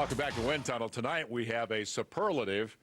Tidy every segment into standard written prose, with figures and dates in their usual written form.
Welcome back to Wind Tunnel. Tonight we have a superlative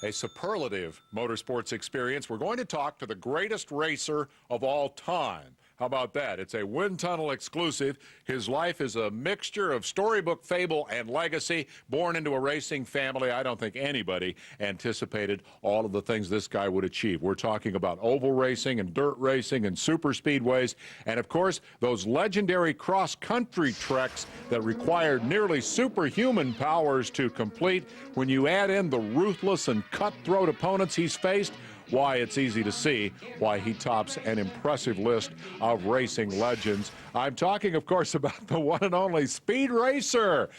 motorsports experience. We're going to talk to the greatest racer of all time. How about that? It's a Wind Tunnel exclusive. His life is a mixture of storybook fable and legacy. Born into a racing family, I don't think anybody anticipated all of the things this guy would achieve. We're talking about oval racing and dirt racing and super speedways, and of course, those legendary cross-country treks that required nearly superhuman powers to complete. When you add in the ruthless and cutthroat opponents he's faced, why, it's easy to see why he tops an impressive list of racing legends. I'm talking, of course, about the one and only Speed Racer.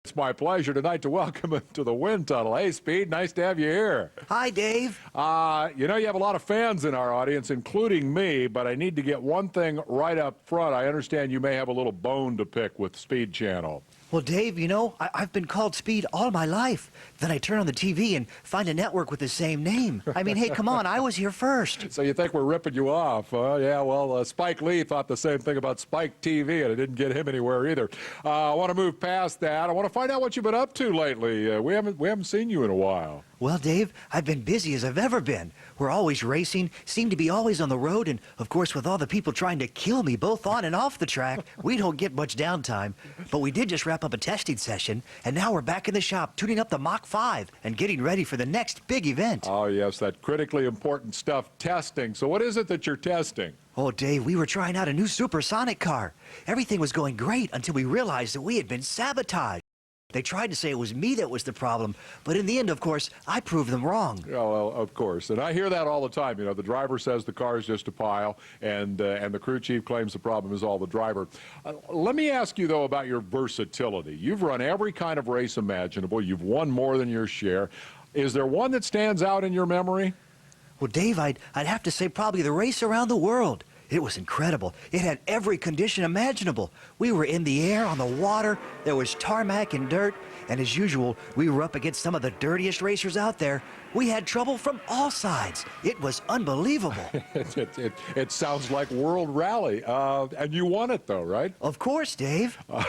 It's my pleasure tonight to welcome him to the Wind Tunnel. Hey, Speed, nice to have you here. Hi, Dave. You know, you have a lot of fans in our audience, including me, but I need to get one thing right up front. I understand you may have a little bone to pick with Speed Channel. Well, Dave, you know, I've been called Speed all my life. Then I turn on the TV and find a network with the same name. I mean, hey, come on, I was here first. So you think we're ripping you off, huh? Yeah, well, Spike Lee thought the same thing about Spike TV, and it didn't get him anywhere either. I want to move past that. I want to find out what you've been up to lately. We haven't seen you in a while. Well, Dave, I've been busy as I've ever been. We're always racing, seem to be always on the road, and of course, with all the people trying to kill me both on and off the track, we don't get much downtime. But we did just wrap up a testing session, and now we're back in the shop tuning up the Mach 5 and getting ready for the next big event. Oh, yes, that critically important stuff, testing. So what is it that you're testing? Oh, Dave, we were trying out a new supersonic car. Everything was going great until we realized that we had been sabotaged. They tried to say it was me that was the problem, but in the end, of course, I proved them wrong. Oh, well, of course. And I hear that all the time. You know, the driver says the car is just a pile, and the crew chief claims the problem is all the driver. Let me ask you, though, about your versatility. You've run every kind of race imaginable. You've won more than your share. Is there one that stands out in your memory? Well, Dave, I'd have to say probably the race around the world. It was incredible. It had every condition imaginable. We were in the air, on the water, there was tarmac and dirt, and as usual, we were up against some of the dirtiest racers out there. We had trouble from all sides. It was unbelievable. It sounds like World Rally, and you won it, though, right? Of course, Dave. I'm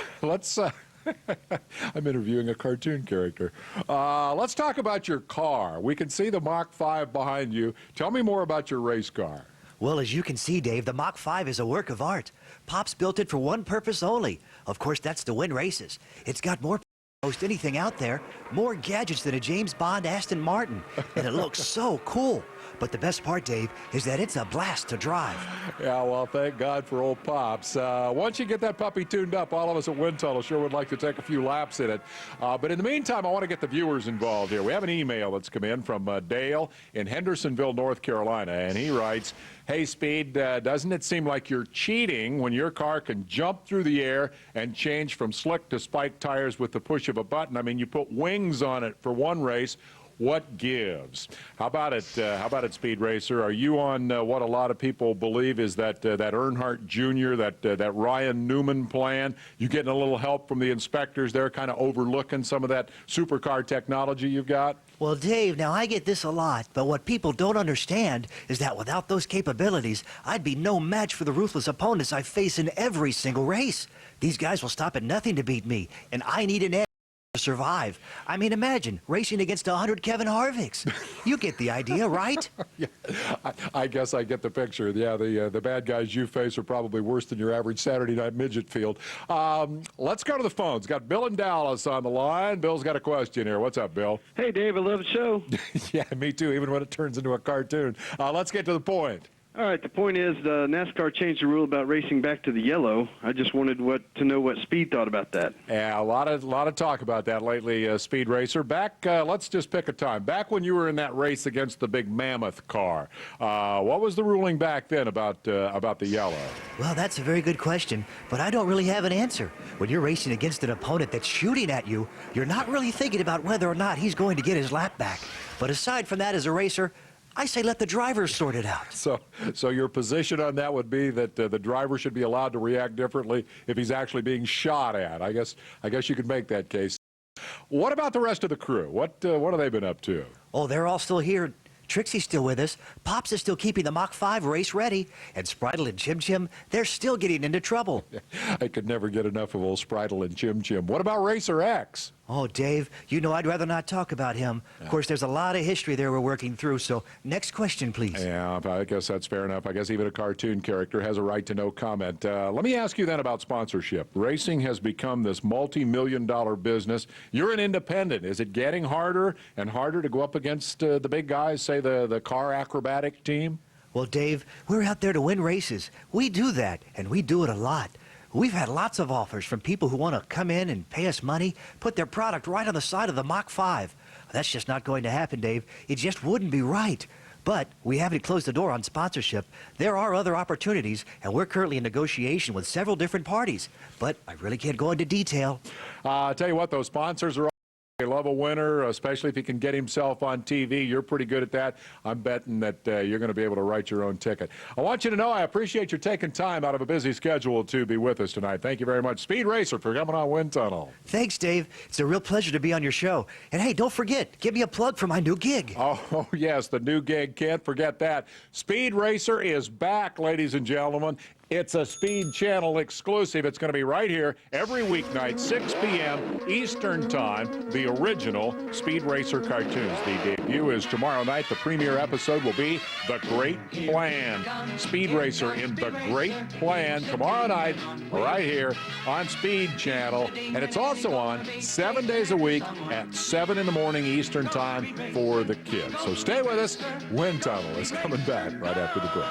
interviewing a cartoon character. Let's talk about your car. We can see the Mach 5 behind you. Tell me more about your race car. Well, as you can see, Dave, the Mach 5 is a work of art. Pops built it for one purpose only. Of course, that's to win races. It's got more than most anything out there, more gadgets than a James Bond Aston Martin, and it looks so cool. But the best part, Dave, is that it's a blast to drive. Yeah, well, thank God for old Pops. Once you get that puppy tuned up, all of us at Wind Tunnel sure would like to take a few laps in it. But in the meantime, I want to get the viewers involved here. We have an email that's come in from Dale in Hendersonville, North Carolina, and he writes, "Hey, Speed, doesn't it seem like you're cheating when your car can jump through the air and change from slick to spiked tires with the push of a button? I mean, you put wings on it for one race. What gives?" How about it, Speed Racer? Are you on what a lot of people believe is that Earnhardt Jr., that Ryan Newman plan? You getting a little help from the inspectors there, kind of overlooking some of that supercar technology you've got? Well, Dave, now I get this a lot, but what people don't understand is that without those capabilities, I'd be no match for the ruthless opponents I face in every single race. These guys will stop at nothing to beat me, and I need an edge to survive. I mean, imagine racing against 100 Kevin Harvicks. You get the idea, right? Yeah, I guess I get the picture. Yeah, the bad guys you face are probably worse than your average Saturday night midget field. Let's go to the phones. Got Bill in Dallas on the line. Bill's got a question here. What's up, Bill? Hey, Dave, I love the show. Yeah, me too, even when it turns into a cartoon. Let's get to the point. All right, the point is NASCAR changed the rule about racing back to the yellow. I just wanted to know what Speed thought about that. Yeah, a lot of talk about that lately, Speed Racer. Back, let's just pick a time. Back when you were in that race against the big mammoth car, what was the ruling back then about the yellow? Well, that's a very good question, but I don't really have an answer. When you're racing against an opponent that's shooting at you, you're not really thinking about whether or not he's going to get his lap back. But aside from that, as a racer, I say let the drivers sort it out. So your position on that would be that the driver should be allowed to react differently if he's actually being shot at. I guess you could make that case. What about the rest of the crew? What have they been up to? Oh, they're all still here. Trixie's still with us. Pops is still keeping the Mach 5 race ready. And Spritle and Chim Chim, they're still getting into trouble. I could never get enough of old Spritle and Chim Chim. What about Racer X? Oh, Dave, you know I'd rather not talk about him. Of course, there's a lot of history there we're working through, so next question, please. Yeah, I guess that's fair enough. I guess even a cartoon character has a right to no comment. Let me ask you then about sponsorship. Racing has become this multi-million-dollar business. You're an independent. Is it getting harder and harder to go up against the big guys, say the car acrobatic team? Well, Dave, we're out there to win races. We do that, and we do it a lot. We've had lots of offers from people who want to come in and pay us money, put their product right on the side of the Mach 5. That's just not going to happen, Dave. It just wouldn't be right. But we haven't closed the door on sponsorship. There are other opportunities, and we're currently in negotiation with several different parties. But I really can't go into detail. I'll tell you what, those sponsors are they love a winner, especially if he can get himself on TV. You're pretty good at that. I'm betting that you're going to be able to write your own ticket. I want you to know I appreciate you taking time out of a busy schedule to be with us tonight. Thank you very much, Speed Racer, for coming on Wind Tunnel. Thanks, Dave. It's a real pleasure to be on your show. And hey, don't forget, give me a plug for my new gig. Oh, yes, the new gig. Can't forget that. Speed Racer is back, ladies and gentlemen. It's a Speed Channel exclusive. It's going to be right here every weeknight, 6 p.m. Eastern Time, the original Speed Racer cartoons. The debut is tomorrow night. The premiere episode will be The Great Plan. Speed Racer in The Great Plan tomorrow night, right here on Speed Channel. And it's also on 7 days a week at 7 in the morning Eastern Time for the kids. So stay with us. Wind Tunnel is coming back right after the break.